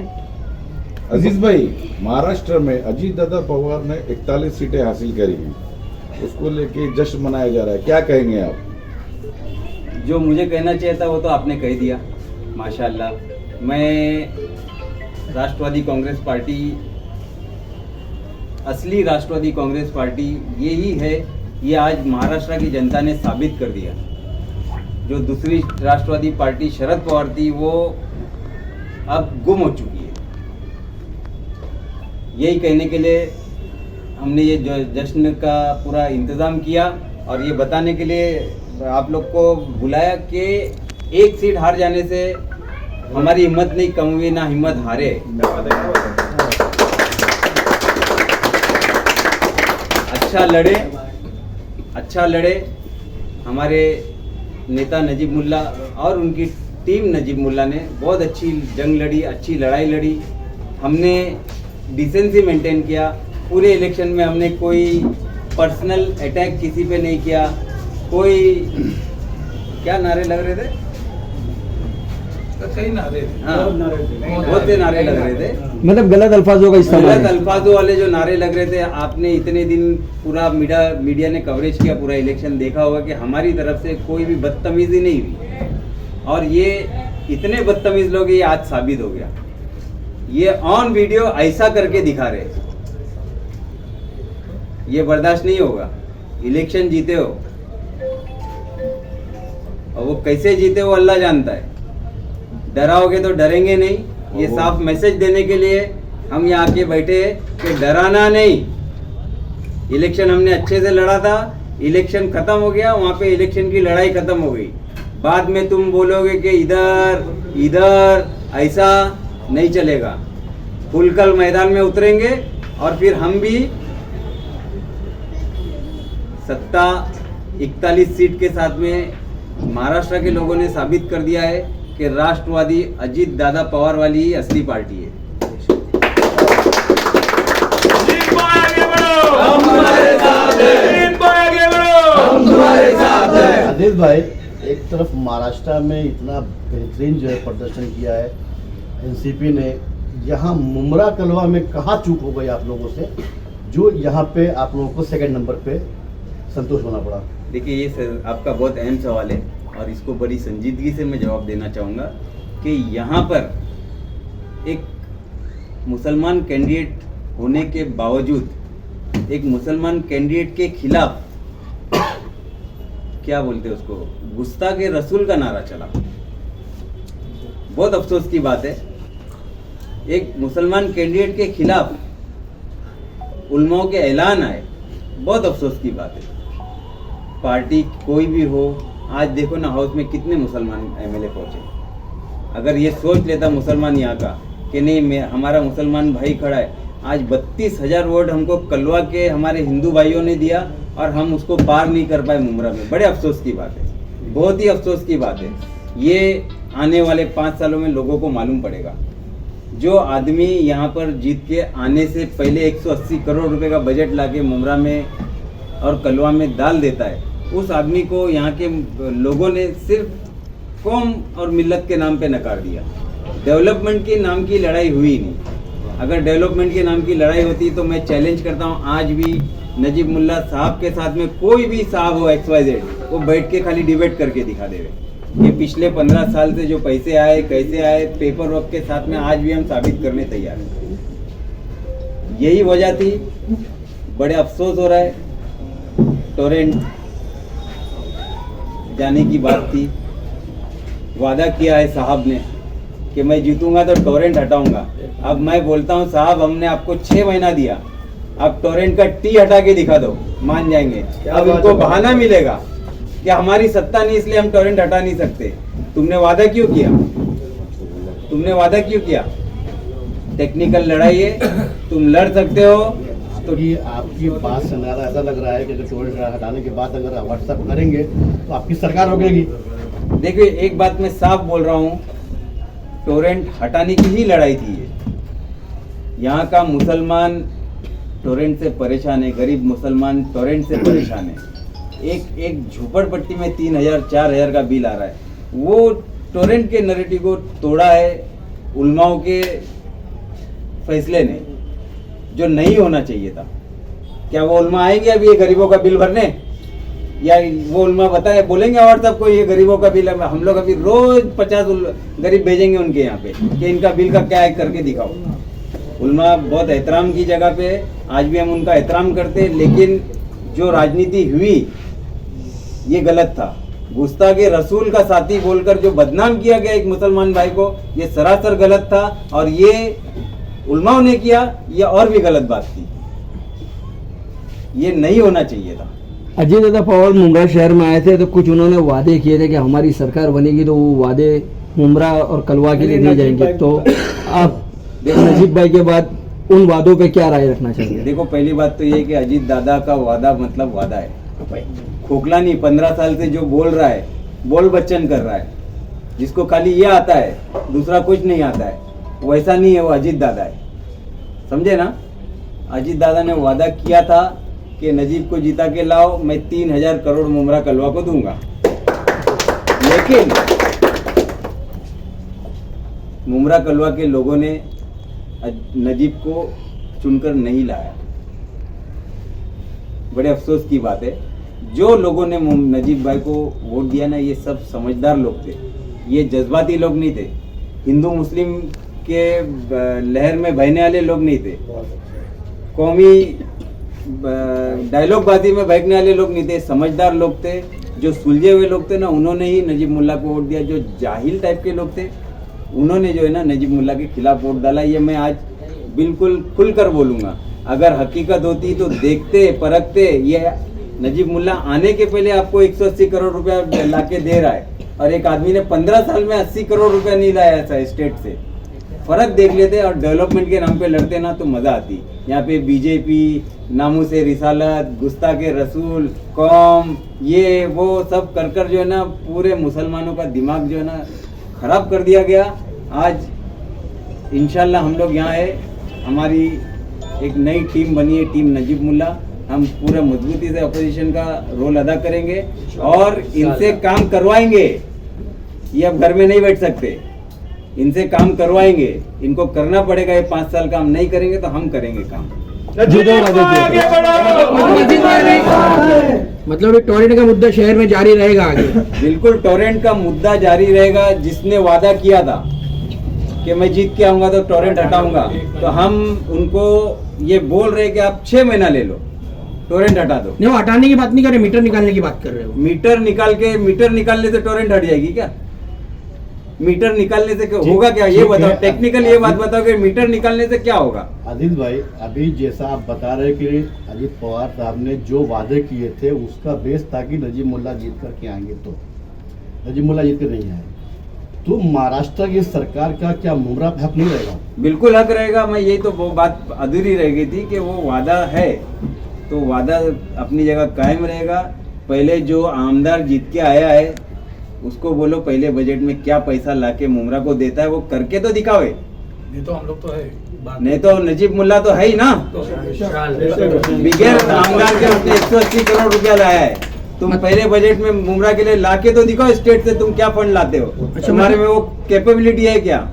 Correct. अजीज भाई, महाराष्ट्र में अजीत दादा पवार ने 41 सीटें हासिल करी हैं, उसको लेके जश्न मनाया जा रहा है, क्या कहेंगे आप? जो मुझे कहना चाहिए था वो तो आपने कह दिया माशाल्लाह। मैं राष्ट्रवादी कांग्रेस पार्टी, असली राष्ट्रवादी कांग्रेस पार्टी यही है, ये आज महाराष्ट्र की जनता ने साबित कर दिया। जो दूसरी राष्ट्रवादी पार्टी शरद पवार थी वो अब गुम हो चुकी है। यही कहने के लिए हमने ये जश्न का पूरा इंतज़ाम किया और ये बताने के लिए आप लोग को बुलाया कि एक सीट हार जाने से हमारी हिम्मत नहीं कम हुई, ना हिम्मत हारे। अच्छा लड़े हमारे नेता नजीब मुल्ला और उनकी टीम नजीब मुल्ला ने बहुत अच्छी जंग लड़ी, अच्छी लड़ाई लड़ी। हमने डिसेंसी मेंटेन किया। पूरे इलेक्शन में हमने कोई पर्सनल अटैक किसी पे नहीं किया। कोई क्या नारे लग रहे थे? कई नारे थे। हाँ, बहुत से नारे लग रहे थे, मतलब गलत अल्फाजों का इस्तेमाल। गलत अल्फाजों वाले जो नारे लग रहे थे। आपने इतने दिन पूरा मीडिया ने कवरेज किया, पूरा इलेक्शन देखा होगा कि हमारी तरफ से कोई भी बदतमीजी नहीं हुई और ये इतने बदतमीज लोग ये आज साबित हो गया। ये ऑन वीडियो ऐसा करके दिखा रहे, ये बर्दाश्त नहीं होगा। इलेक्शन जीते हो और वो कैसे जीते हो अल्लाह जानता है। डराओगे तो डरेंगे नहीं। ये साफ मैसेज देने के लिए हम यहाँ आके बैठे कि डराना नहीं। इलेक्शन हमने अच्छे से लड़ा था, इलेक्शन खत्म हो गया, वहाँ पे इलेक्शन की लड़ाई खत्म हो गई। बाद में तुम बोलोगे कि इधर ऐसा नहीं चलेगा। खुलकर मैदान में उतरेंगे और फिर हम भी सत्ता 41 सीट के साथ में महाराष्ट्र के लोगों ने साबित कर दिया है कि राष्ट्रवादी अजीत दादा पवार वाली ही असली पार्टी है। अजीत भाई, एक तरफ महाराष्ट्र में इतना बेहतरीन जो है प्रदर्शन किया है एनसीपी ने, यहाँ मुमरा कलवा में कहाँ चूक हो गई आप लोगों से जो यहाँ पे आप लोगों को सेकंड नंबर पे संतोष होना पड़ा? देखिए, ये आपका बहुत अहम सवाल है और इसको बड़ी संजीदगी से मैं जवाब देना चाहूँगा कि यहाँ पर एक मुसलमान कैंडिडेट होने के बावजूद एक मुसलमान कैंडिडेट के खिलाफ क्या बोलते हैं उसको, गुस्ताखे रसूल का नारा चला। बहुत अफसोस की बात है, एक मुसलमान कैंडिडेट के खिलाफ उलमाओं के ऐलान आए। बहुत अफसोस की बात है। पार्टी कोई भी हो, आज देखो ना हाउस में कितने मुसलमान एमएलए पहुंचे। अगर ये सोच लेता मुसलमान यहाँ का कि नहीं हमारा मुसलमान भाई खड़ा है, आज 32,000 वोट हमको कलवा के हमारे हिंदू भाइयों ने दिया और हम उसको पार नहीं कर पाए मुमरा में। बड़े अफसोस की बात है, बहुत ही अफसोस की बात है। ये आने वाले 5 सालों में लोगों को मालूम पड़ेगा। जो आदमी यहाँ पर जीत के आने से पहले 180 करोड़ रुपए का बजट लाके मुमरा में और कलवा में डाल देता है, उस आदमी को यहाँ के लोगों ने सिर्फ कौम और मिल्लत के नाम पे नकार दिया। डेवलपमेंट के नाम की लड़ाई हुई नहीं। अगर डेवलपमेंट के नाम की लड़ाई होती तो मैं चैलेंज करता हूँ, आज भी नजीब मुल्ला साहब के साथ में कोई भी साहब हो XYZ, वो बैठ के खाली डिबेट करके दिखा देवे। ये पिछले 15 साल से जो पैसे आए, कैसे आए, पेपर वर्क के साथ में आज भी हम साबित करने तैयार हैं। यही वजह थी। बड़े अफसोस हो रहा है, टोरेंट जाने की बात थी। वादा किया है साहब ने कि मैं जीतूंगा तो टोरेंट हटाऊंगा। अब मैं बोलता हूं साहब, हमने आपको 6 महीना दिया, अब टोरेंट का टी हटा के दिखा दो, मान जाएंगे। अब इनको बहाना मिलेगा कि हमारी सत्ता नहीं इसलिए हम टोरेंट हटा नहीं सकते। तुमने वादा क्यों किया? टेक्निकल लड़ाई है, तुम लड़ सकते हो। तो ये आपकी बात से मेरा ऐसा लग रहा है कि टोरेंट हटाने के बाद अगर व्हाट्सएप करेंगे तो आपकी सरकार रोकेगी। देखिए, एक बात मैं साफ बोल रहा हूँ, टोरेंट हटाने की ही लड़ाई थी ये। यहाँ का मुसलमान टोरेंट से परेशान है, गरीब मुसलमान टोरेंट से परेशान है। एक झोपड़पट्टी में 3,000-4,000 का बिल आ रहा है। वो टोरेंट के नैरेटिव को तोड़ा है, उलमाओं के फैसले ने जो नहीं होना चाहिए था। क्या वो उलमा आएंगे अभी ये गरीबों का बिल भरने, या वो उलमा बताए बोलेंगे और सबको ये गरीबों का बिल है, हम लोग अभी रोज 50 गरीब भेजेंगे उनके यहाँ पे कि इनका बिल का क्या है करके दिखाओ। उलमा बहुत एहतराम की जगह पे, आज भी हम उनका एहतराम करते, लेकिन जो राजनीति हुई ये गलत था। गुस्ताखे रसूल का साथी बोलकर जो बदनाम किया गया एक मुसलमान भाई को, ये सरासर गलत था, और ये उलमाओं ने किया, ये और भी गलत बात थी, ये नहीं होना चाहिए था। अजीत दादा पवार मुमरा शहर में आए थे तो कुछ उन्होंने वादे किए थे कि हमारी सरकार बनेगी तो वो वादे मुमरा और कलवा के लिए दिए जाएंगे, तो आप नजीब भाई के बाद उन वादों पे क्या राय रखना चाहिए? देखो, पहली बात तो ये कि अजीत दादा का वादा मतलब वादा है, खोखला नहीं। 15 साल से जो बोल रहा है, बोल बच्चन कर रहा है, जिसको खाली ये आता है, दूसरा कुछ नहीं आता है, वैसा नहीं है, वो अजीत दादा है, समझे ना। अजीत दादा ने वादा किया था कि नजीब को जिता के लाओ, मैं 3000 करोड़ मुमरा कलवा को दूंगा, लेकिन मुमरा कलवा के लोगों ने नजीब को चुनकर नहीं लाया। बड़े अफसोस की बात है, जो लोगों ने नजीब भाई को वोट दिया ना, ये सब समझदार लोग थे, ये जज्बाती लोग नहीं थे, हिंदू मुस्लिम के लहर में बहने वाले लोग नहीं थे, कौमी डायलॉगबाजी में बहकने वाले लोग नहीं थे, समझदार लोग थे, जो सुलझे हुए लोग थे ना, उन्होंने ही नजीब मुल्ला को वोट दिया। जो जाहिल टाइप के लोग थे, उन्होंने जो है ना नजीब मुल्ला के खिलाफ वोट डाला। ये मैं आज बिल्कुल खुलकर बोलूँगा, अगर हकीकत होती तो देखते परखते। ये नजीब मुल्ला आने के पहले आपको 180 करोड़ रुपया ला के दे रहा है, और एक आदमी ने 15 साल में 80 करोड़ रुपया नहीं लाया ऐसा स्टेट से। फर्क देख लेते और डेवलपमेंट के नाम पे लड़ते ना तो मजा आती। यहाँ पे बीजेपी, नामू से रिसालत, गुस्ताखे रसूल, कौम, ये वो सब कर जो है ना पूरे मुसलमानों का दिमाग जो है ना खराब कर दिया गया। आज इंशाल्लाह हम लोग यहाँ है, हमारी एक नई टीम बनी है, टीम नजीब मुल्ला। हम पूरे मजबूती से अपोजिशन का रोल अदा करेंगे और इनसे काम करवाएंगे। ये अब घर में नहीं बैठ सकते, इनसे काम करवाएंगे, इनको करना पड़ेगा। ये 5 साल काम नहीं करेंगे तो हम करेंगे काम। मतलब टोरेंट का मुद्दा शहर में जारी रहेगा आगे? बिल्कुल, टोरेंट का मुद्दा जारी रहेगा। जिसने वादा किया था कि मैं जीत के आऊंगा तो टोरेंट हटाऊंगा, तो हम उनको ये बोल रहे कि आप 6 महीना ले लो, टोरेंट हटा दो। नहीं, वो हटाने की बात नहीं कर रहे, मीटर निकालने की बात कर रहे हो। मीटर निकालने से टोरेंट हट जाएगी क्या? मीटर निकालने से होगा क्या, ये बताओ। टेक्निकल ये बात बताओ कि मीटर निकालने से क्या होगा। आदिल भाई, अभी जैसा आप बता रहे कि अजीत पवार साहब ने जो वादे किए थे उसका बेस था कि नजीब मुल्ला जीत करके आएंगे, तो नजीब मुल्ला जीत कर नहीं आए, तो महाराष्ट्र की सरकार का क्या मुमरा पे हक नहीं रहेगा? बिल्कुल हक रहेगा। मैं यही तो वो बात अधूरी रह गई थी कि वो वादा है तो वादा अपनी जगह कायम रहेगा। पहले जो आमदार जीत के आया है उसको बोलो पहले बजट में क्या पैसा लाके मुमरा को देता है वो करके तो दिखावे। नहीं तो हम लोग तो है, नहीं तो नजीब मुल्ला तो है ही ना, बिगैर आमदार के उसने 180 करोड़ रुपया लाया है। तुम पहले बजट में मुमरा के लिए लाके तो दिखाओ स्टेट से तुम क्या फंड लाते हो, तुम्हारे में वो कैपेबिलिटी है क्या?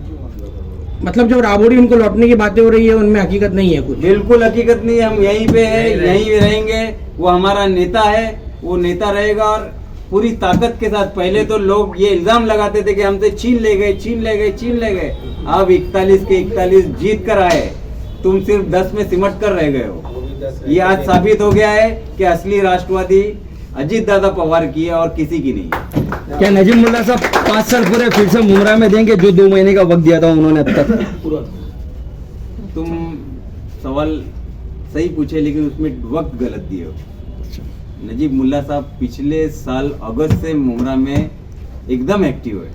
मतलब जब राबोरी उनको लौटने की बातें हो रही है उनमें हकीकत नहीं है कुछ? बिल्कुल हकीकत नहीं है। हम यहीं पे है, यहीं रहेंगे। वो हमारा नेता है, वो नेता रहेगा और पूरी ताकत के साथ। पहले तो लोग ये इल्जाम लगाते थे कि हमसे छीन ले गए। अब 41 के 41 जीत कर आए, तुम सिर्फ 10 में सिमट कर रह गए हो। ये आज साबित हो गया है कि असली राष्ट्रवादी अजीत दादा पवार की है और किसी की नहीं। क्या नजीब मुल्ला साहब 5 साल पूरे फिर से मुमरा में देंगे जो 2 महीने का वक्त दिया था उन्होंने अब तक? तुम सवाल सही पूछे लेकिन उसमें वक्त गलत दिए हो। नजीब मुल्ला साहब पिछले साल अगस्त से मुमरा में एकदम एक्टिव है,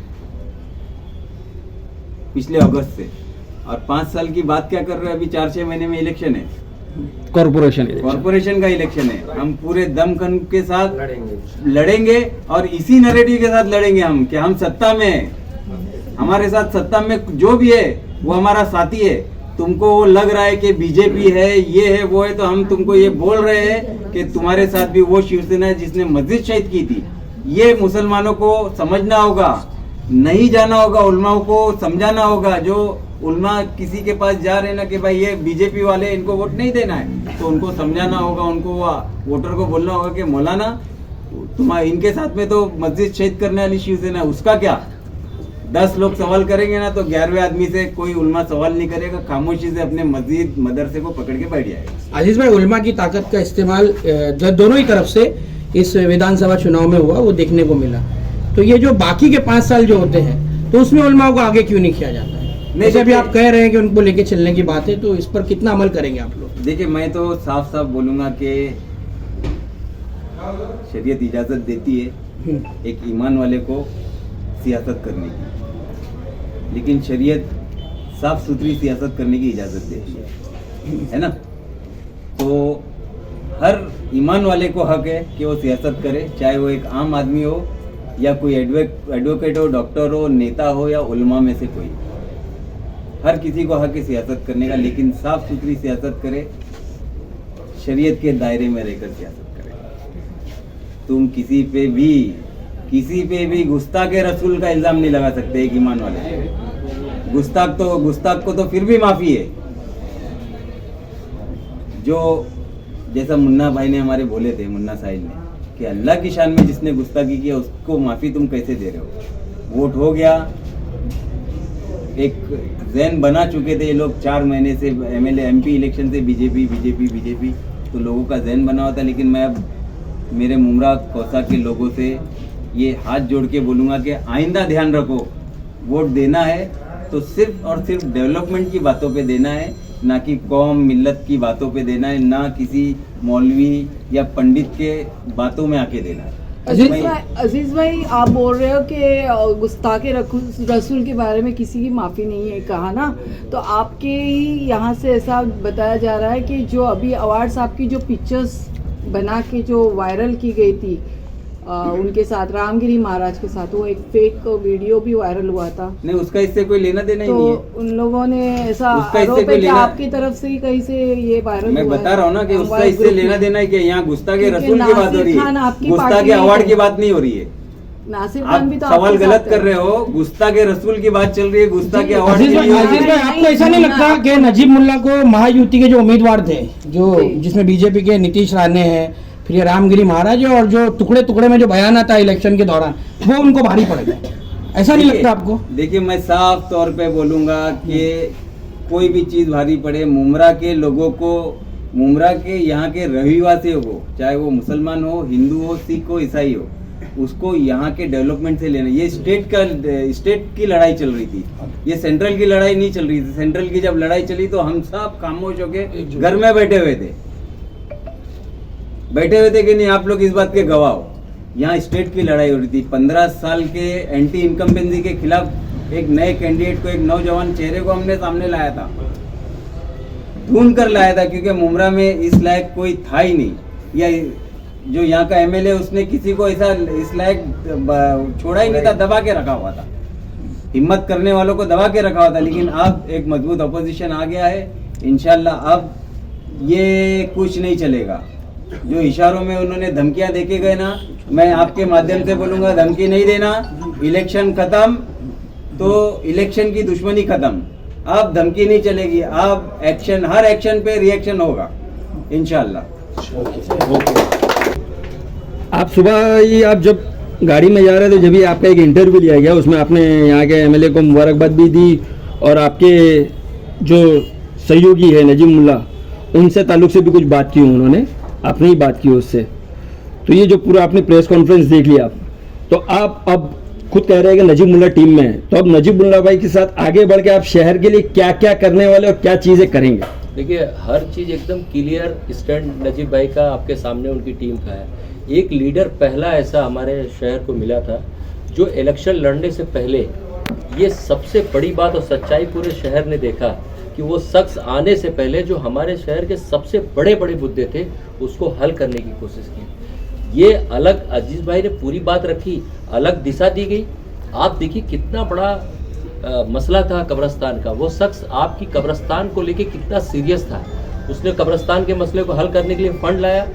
पिछले अगस्त से। और 5 साल की बात क्या कर रहे हो? अभी 4-6 महीने में इलेक्शन है, कॉर्पोरेशन का इलेक्शन है। हम पूरे दमखम के साथ लड़ेंगे और इसी नैरेटिव के साथ लड़ेंगे हम कि हम सत्ता में हैं। हमारे साथ सत्ता में जो भी है वो हमारा साथी है। तुमको वो लग रहा है कि बीजेपी है, ये है, वो है, तो हम तुमको ये बोल रहे हैं कि तुम्हारे साथ भी वो शिवसेना है जिसने मस्जिद शहीद की थी। ये मुसलमानों को समझना होगा नहीं जाना होगा, उलमाओं को समझाना होगा। जो उलमा किसी के पास जा रहे ना कि भाई ये बीजेपी वाले इनको वोट नहीं देना है, तो उनको समझाना होगा, उनको वोटर को बोलना होगा कि मौलाना तुम्हारे इनके साथ में तो मस्जिद शहीद करने वाली शिवसेना है, उसका क्या? 10 लोग सवाल करेंगे ना तो 11वें आदमी से कोई उलमा सवाल नहीं करेगा, खामोशी से अपने मस्जिद मदरसे को पकड़ के बैठ जाएगा। अजीज भाई, उलमा की ताकत का इस्तेमाल दोनों ही तरफ से इस विधानसभा चुनाव में हुआ, वो देखने को मिला। तो ये जो बाकी के 5 साल जो होते हैं, तो उसमें उलमाओं को आगे क्यों नहीं किया जाता है? जैसे अभी आप कह रहे हैं कि उनको लेके चलने की बात है, तो इस पर कितना अमल करेंगे आप लोग? देखिए, मैं तो साफ साफ बोलूंगा कि शरीयत इजाजत देती है एक ईमान वाले को सियासत करने की, लेकिन शरीयत साफ सुथरी सियासत करने की इजाजत देती है ना? तो हर ईमान वाले को हक है कि वो सियासत करे, चाहे वो एक आम आदमी हो या कोई एडवोकेट हो, डॉक्टर हो, नेता हो या उलमा में से कोई। हर किसी को हक है सियासत करने का, लेकिन साफ सुथरी सियासत करे, शरीयत के दायरे में रहकर सियासत करे। तुम किसी पे भी गुस्ताख रसूल का इल्जाम नहीं लगा सकते एक ईमान वाले। गुस्ताख को तो फिर भी माफी है। जो जैसा मुन्ना भाई ने हमारे बोले थे, मुन्ना साहिल ने, कि अल्लाह की शान में जिसने गुस्ताखी किया उसको माफी तुम कैसे दे रहे हो? वोट हो गया, एक जहन बना चुके थे ये लोग 4 महीने से, एमएलए एमपी इलेक्शन से बीजेपी, तो लोगों का जहन बना होता। लेकिन मैं अब मेरे मुमरा कौसा के लोगों से ये हाथ जोड़ के बोलूँगा कि आइंदा ध्यान रखो, वोट देना है तो सिर्फ और सिर्फ डेवलपमेंट की बातों पे देना है, ना कि कौम मिल्लत की बातों पे देना है, ना किसी मौलवी या पंडित के बातों में आके देना है। अजीज भाई, आप बोल रहे हो कि गुस्ताखे रसूल के बारे में किसी की माफ़ी नहीं है कहा ना, तो आपके ही यहाँ से ऐसा बताया जा रहा है कि जो अभी अवार्ड साहब की जो पिक्चर्स बना के जो वायरल की गई थी उनके साथ, रामगिरी महाराज के साथ, वो एक फेक वीडियो भी वायरल हुआ था। नहीं, उसका इससे कोई लेना देना ही नहीं है। उन लोगों ने ऐसा उसका इससे आरोप कोई है कि लेना- आपकी तरफ से ही कहीं से ये वायरल मैं हुआ बता रहा हूँ ना कि उसका हमारे इससे ग्रुप लेना में। देना है कि यहाँ गुस्ताखे क्योंकि रसूल की बात हो रही नासिर खान है, आपकी गुस्ताखे पार्टी में अवार्ड थे। की बात नहीं हो रही है। नासिर आप खान भी तो सवाल आपके गलत साथ कर है। रहे हो। गुस्ताखे रसूल की बात चल रही है, गुस्ताखे अवार्ड अजीज की भाई, नहीं हो रही है। आपको ऐसा नहीं लगता कि नजीब मुल्ला को महायुति के जो उम्मीदवार थे, जो जी। जिसमें बीजेपी के नीतीश राणे हैं, फिर ये रामगिरी महाराज, और जो टुकड़े में जो बयान आता है इलेक्शन के दौरान, वो उनको भारी पड़ गए? ऐसा नहीं लगता आपको? देखिए, मैं साफ तौर पे बोलूंगा कि कोई भी चीज भारी पड़े, मुमरा के लोगों को, मुमरा के यहाँ के रहिवासियों को, चाहे वो मुसलमान हो, हिंदू हो, सिख हो, ईसाई हो, उसको यहाँ के डेवलपमेंट से लेना। ये स्टेट की लड़ाई चल रही थी, ये सेंट्रल की लड़ाई नहीं चल रही थी। सेंट्रल की जब लड़ाई चली तो हम सब खामोश होके घर में बैठे हुए थे कि नहीं? आप लोग इस बात के गवाह हो। यहाँ स्टेट की लड़ाई हो रही थी। 15 साल के एंटी इनकम्बेंसी के खिलाफ एक नए कैंडिडेट को, एक नौजवान चेहरे को हमने सामने लाया था, ढूंढ कर लाया था, क्योंकि मुमरा में इस लायक कोई था ही नहीं। या जो यहाँ का एमएलए, उसने किसी को ऐसा इस लायक छोड़ा ही नहीं था, दबा के रखा हुआ था, हिम्मत करने वालों को दबा के रखा हुआ था। लेकिन अब एक मजबूत अपोजिशन आ गया है, इंशाल्लाह अब ये कुछ नहीं चलेगा। जो इशारों में उन्होंने धमकियां देके गए ना, मैं आपके माध्यम से बोलूंगा, धमकी नहीं देना। इलेक्शन खत्म तो इलेक्शन की दुश्मनी खत्म। अब धमकी नहीं चलेगी, अब एक्शन, हर एक्शन पे रिएक्शन होगा इंशाल्लाह। आप सुबह ही आप जब गाड़ी में जा रहे थे, जब भी आपका एक इंटरव्यू लिया गया, उसमें आपने यहाँ के एमएलए को मुबारकबाद भी दी, और आपके जो सहयोगी है नजीब मुल्ला, उनसे ताल्लुक से भी कुछ बात की उन्होंने, आपने ही बात की उससे। तो ये जो पूरा आपने प्रेस कॉन्फ्रेंस देख लिया, तो आप अब खुद कह रहे हैं कि नजीब मुल्ला टीम में है, तो अब नजीब मुल्ला भाई के साथ आगे बढ़ के आप शहर के लिए क्या क्या करने वाले और क्या चीज़ें करेंगे? देखिए, हर चीज़ एकदम क्लियर स्टैंड नजीब भाई का आपके सामने, उनकी टीम का है। एक लीडर पहला ऐसा हमारे शहर को मिला था जो इलेक्शन लड़ने से पहले, ये सबसे बड़ी बात और सच्चाई पूरे शहर ने देखा कि वो शख्स आने से पहले जो हमारे शहर के सबसे बड़े बड़े मुद्दे थे उसको हल करने की कोशिश की। ये अलग अजीज भाई ने पूरी बात रखी, अलग दिशा दी गई। आप देखिए कितना बड़ा मसला था कब्रिस्तान का, वो शख्स आपकी कब्रिस्तान को लेके कितना सीरियस था। उसने कब्रिस्तान के मसले को हल करने के लिए फंड लाया,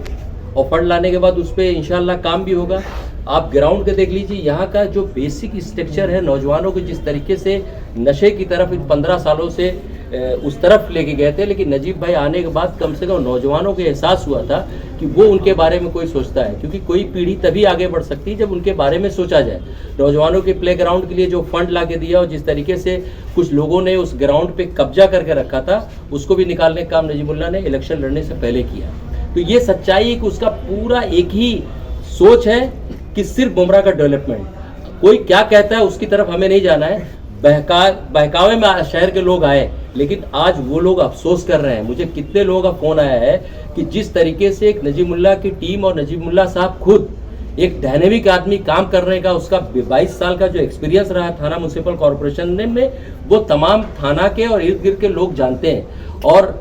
और फंड लाने के बाद उस पर इंशाल्लाह काम भी होगा। आप ग्राउंड के देख लीजिए, यहाँ का जो बेसिक स्ट्रक्चर है, नौजवानों को जिस तरीके से नशे की तरफ इन 15 सालों से उस तरफ लेके गए थे, लेकिन नजीब भाई आने के बाद कम से कम नौजवानों को एहसास हुआ था कि वो उनके बारे में कोई सोचता है, क्योंकि कोई पीढ़ी तभी आगे बढ़ सकती है जब उनके बारे में सोचा जाए। नौजवानों के प्ले ग्राउंड के लिए जो फंड ला के दिया और जिस तरीके से कुछ लोगों ने उस ग्राउंड पे कब्जा करके रखा था, उसको भी निकालने का काम नजीबुल्लाह ने इलेक्शन लड़ने से पहले किया। तो ये सच्चाई कि उसका पूरा एक ही सोच है कि सिर्फ बुमराह का डेवलपमेंट, कोई क्या कहता है उसकी तरफ हमें नहीं जाना है। बहकावे में शहर के लोग आए, लेकिन आज वो लोग अफसोस कर रहे हैं। मुझे कितने लोगों का फोन आया है कि जिस तरीके से एक नजीमुल्लाह की टीम और नजीमुल्लाह साहब खुद एक डायनेमिक आदमी काम करने का, उसका 22 साल का जो एक्सपीरियंस रहा थाना म्युनिसिपल कॉर्पोरेशन में, वो तमाम थाना के और इर्द गिर्द के लोग जानते हैं और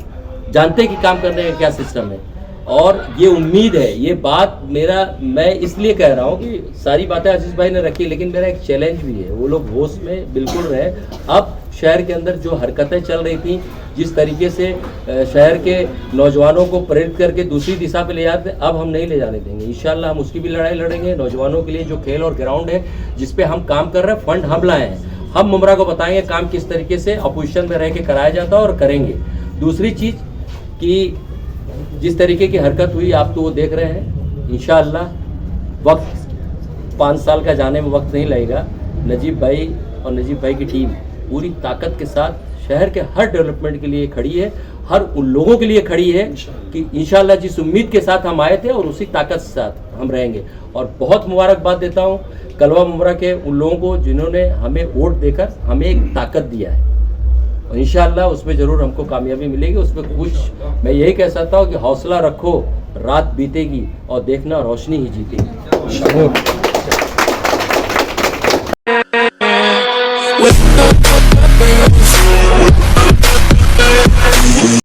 जानते हैं कि काम करने का क्या सिस्टम है। और ये उम्मीद है, ये बात मैं इसलिए कह रहा हूँ कि सारी बातें आशीष भाई ने रखी, लेकिन मेरा एक चैलेंज भी है, वो लोग होश में बिल्कुल रहे। अब शहर के अंदर जो हरकतें चल रही थी, जिस तरीके से शहर के नौजवानों को प्रेरित करके दूसरी दिशा पे ले जाते, अब हम नहीं ले जाने देंगे। इंशाल्लाह हम उसकी भी लड़ाई लड़ेंगे। नौजवानों के लिए जो खेल और ग्राउंड है जिस पे हम काम कर रहे हैं, फंड हम लाए हैं, हम मुमरा को बताएंगे काम किस तरीके से अपोजिशन में रह के कराया जाता है और करेंगे। दूसरी चीज़ कि जिस तरीके की हरकत हुई आप तो वो देख रहे हैं, इंशाअल्लाह वक्त 5 साल का जाने में वक्त नहीं लगेगा। नजीब भाई और नजीब भाई की टीम पूरी ताकत के साथ शहर के हर डेवलपमेंट के लिए खड़ी है, हर उन लोगों के लिए खड़ी है कि इंशाअल्लाह जिस उम्मीद के साथ हम आए थे और उसी ताकत के साथ हम रहेंगे। और बहुत मुबारकबाद देता हूँ कलवा मुमरा के उन लोगों को जिन्होंने हमें वोट देकर हमें एक ताकत दिया है, और इंशाअल्लाह उसमें ज़रूर हमको कामयाबी मिलेगी। उसमें कुछ मैं यही कह सकता हूँ कि हौसला रखो, रात बीतेगी और देखना रोशनी ही जीतेगी।